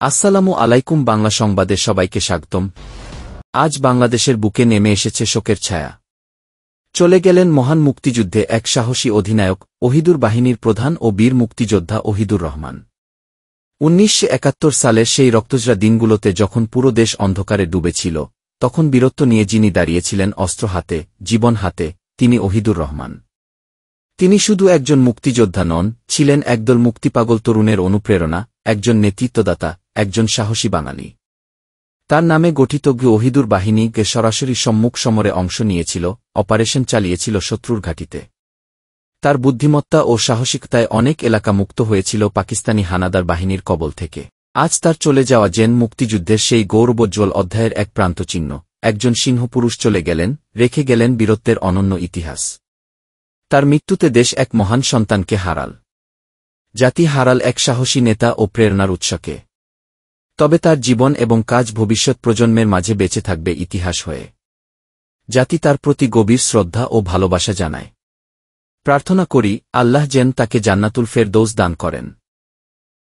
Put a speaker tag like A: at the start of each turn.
A: আসসালামু আলাইকুম বাংলা সংবাদে সবাইকে স্বাগতম। আজ বাংলাদেশের বুকে নেমে এসেছে শোকের ছায়া। চলে গেলেন মহান মুক্তিযুদ্ধে এক সাহসী অধিনায়ক, ওহিদুর বাহিনীর প্রধান ও বীর মুক্তিযোদ্ধা ওহিদুর রহমান। ১৯৭১ সালের সেই রক্তজরা দিনগুলোতে যখন পুরো দেশ অন্ধকারে ডুবেছিল, তখন বীরত্ব নিয়ে যিনি দাঁড়িয়েছিলেন অস্ত্র হাতে, জীবন হাতে, তিনি ওহিদুর রহমান। তিনি শুধু একজন মুক্তিযোদ্ধা নন, ছিলেন একদল মুক্তিপাগল তরুণের অনুপ্রেরণা, একজন নেতৃত্বদাতা, একজন সাহসী বাঙালি। তার নামে গঠিত ওহিদুর বাহিনী সরাসরি সম্মুখ সমরে অংশ নিয়েছিল, অপারেশন চালিয়েছিল শত্রুর ঘাঁটিতে। তার বুদ্ধিমত্তা ও সাহসিকতায় অনেক এলাকা মুক্ত হয়েছিল পাকিস্তানি হানাদার বাহিনীর কবল থেকে। আজ তার চলে যাওয়া মুক্তিযুদ্ধের সেই গৌরবোজ্জ্বল অধ্যায়ের এক প্রান্তচিহ্ন। একজন সিংহপুরুষ চলে গেলেন, রেখে গেলেন বীরত্বের অনন্য ইতিহাস। তার মৃত্যুতে দেশ এক মহান সন্তানকে হারাল, জাতি হারাল এক সাহসী নেতা ও প্রেরণার উৎসকে। তবে তার জীবন এবং কাজ ভবিষ্যৎ প্রজন্মের মাঝে বেঁচে থাকবে ইতিহাস হয়ে। জাতি তার প্রতি গভীর শ্রদ্ধা ও ভালোবাসা জানায়। প্রার্থনা করি, আল্লাহ যেন তাকে জান্নাতুল ফেরদৌস দান করেন।